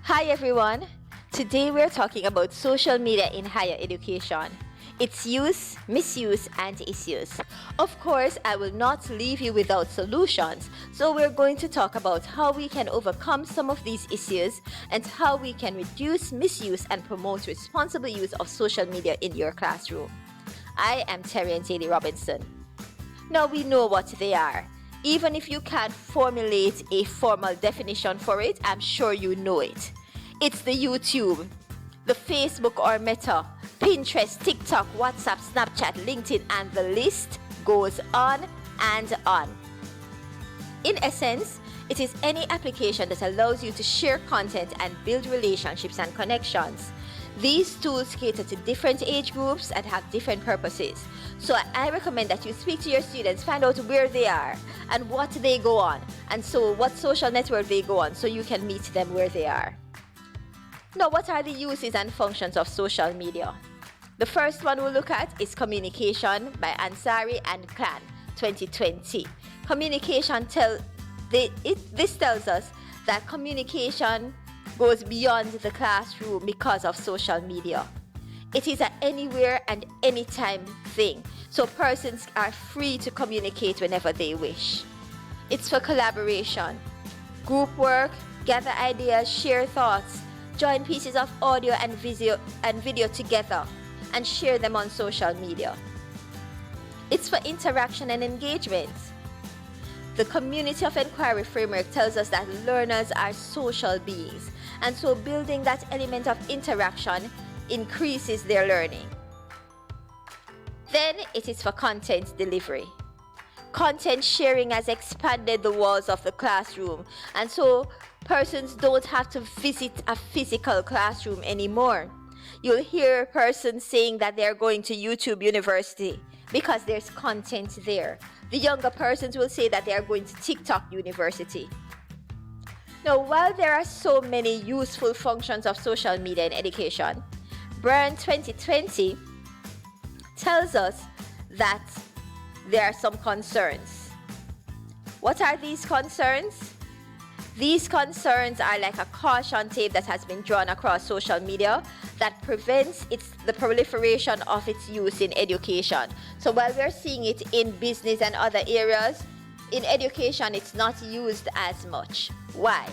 Hi everyone! Today we're talking about social media in higher education, its use, misuse, and issues. Of course, I will not leave you without solutions, so we're going to talk about how we can overcome some of these issues and how we can reduce misuse and promote responsible use of social media in your classroom. I am Terry and Daly Robinson. Now we know what they are. Even if you can't formulate a formal definition for it, I'm sure you know it. It's the YouTube, the Facebook or Meta, Pinterest, TikTok, WhatsApp, Snapchat, LinkedIn, and the list goes on and on. In essence, it is any application that allows you to share content and build relationships and connections. These tools cater to different age groups and have different purposes. So I recommend that you speak to your students, find out where they are and what they go on, and so what social network they go on, so you can meet them where they are. Now, what are the uses and functions of social media? The first one we'll look at is Communication by Ansari and Clan 2020. This tells us that communication goes beyond the classroom because of social media. It is an anywhere and anytime thing, so persons are free to communicate whenever they wish. It's for collaboration, group work, gather ideas, share thoughts, join pieces of audio and video together and share them on social media. It's for interaction and engagement. The Community of Inquiry framework tells us that learners are social beings, and so building that element of interaction increases their learning. Then it is for content delivery. Content sharing has expanded the walls of the classroom, and so persons don't have to visit a physical classroom anymore. You'll hear persons saying that they're going to YouTube University because there's content there. The younger persons will say that they are going to TikTok University. Now, while there are so many useful functions of social media in education, Brand 2020 tells us that there are some concerns. What are these concerns? These concerns are like a caution tape that has been drawn across social media that prevents the proliferation of its use in education. So while we're seeing it in business and other areas, in education it's not used as much. Why?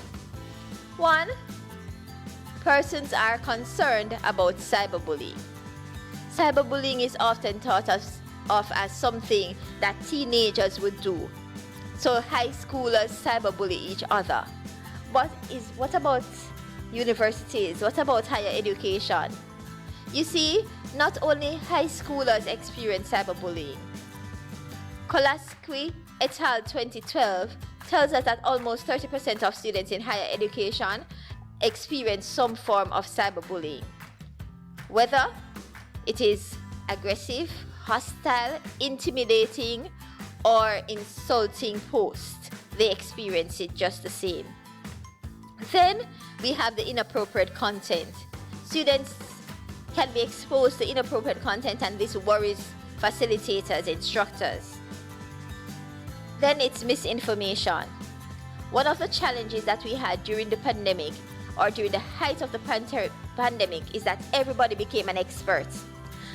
One, persons are concerned about cyberbullying. Cyberbullying is often thought of as something that teenagers would do. So high schoolers cyberbully each other. But what about universities? What about higher education? You see, not only high schoolers experience cyberbullying. Kolasky et al. 2012 tells us that almost 30% of students in higher education experience some form of cyberbullying. Whether it is aggressive, hostile, intimidating, or insulting post, they experience it just the same. Then we have the inappropriate content. Students can be exposed to inappropriate content, and this worries facilitators, instructors. Then it's misinformation. One of the challenges that we had during the pandemic, or during the height of the pandemic, is that everybody became an expert.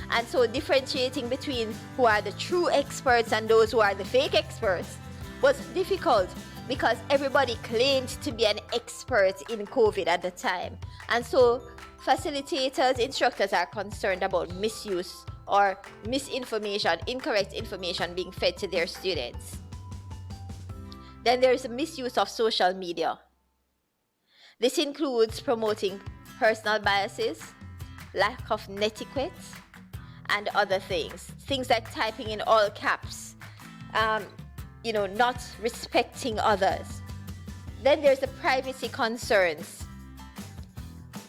And so differentiating between who are the true experts and those who are the fake experts was difficult, because everybody claimed to be an expert in COVID at the time. And so facilitators, instructors are concerned about misuse or misinformation, incorrect information being fed to their students. Then there's a misuse of social media. This includes promoting personal biases, lack of netiquette, and other things. Things like typing in all caps, not respecting others. Then there's the privacy concerns.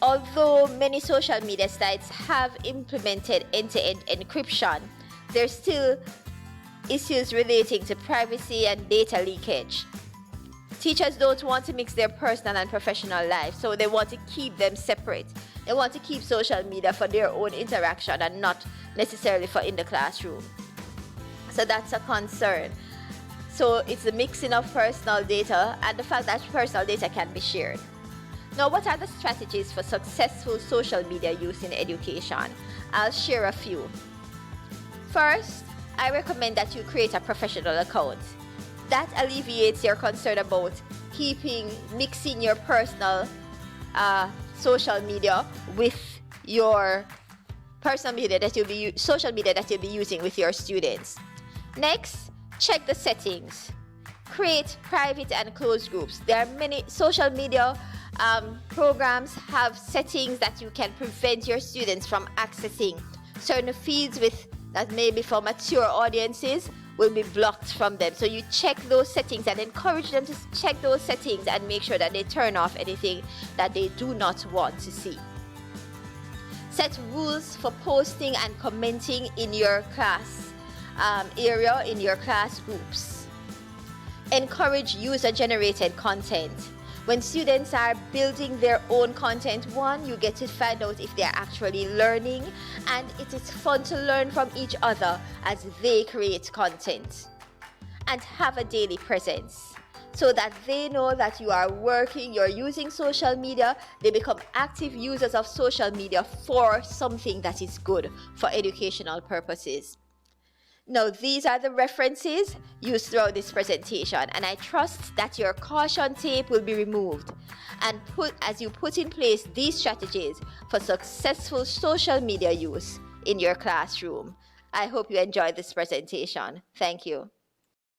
Although many social media sites have implemented end-to-end encryption, there's still issues relating to privacy and data leakage. Teachers don't want to mix their personal and professional life, so they want to keep them separate. They want to keep social media for their own interaction and not necessarily for in the classroom. So that's a concern. So it's the mixing of personal data and the fact that personal data can be shared. Now, what are the strategies for successful social media use in education? I'll share a few. First, I recommend that you create a professional account. That alleviates your concern about mixing your personal social media with your social media that you'll be using with your students. Next, check the settings. Create private and closed groups. There are many social media programs have settings that you can prevent your students from accessing. Certain feeds that may be for mature audiences will be blocked from them. So you check those settings and encourage them to check those settings and make sure that they turn off anything that they do not want to see. Set rules for posting and commenting in your class area, in your class groups. Encourage user-generated content. When students are building their own content, you get to find out if they're actually learning, and it is fun to learn from each other as they create content. And have a daily presence so that they know that you are working, you're using social media, they become active users of social media for something that is good for educational purposes. Now, these are the references used throughout this presentation, and I trust that your caution tape will be removed and as you put in place these strategies for successful social media use in your classroom. I hope you enjoyed this presentation. Thank you.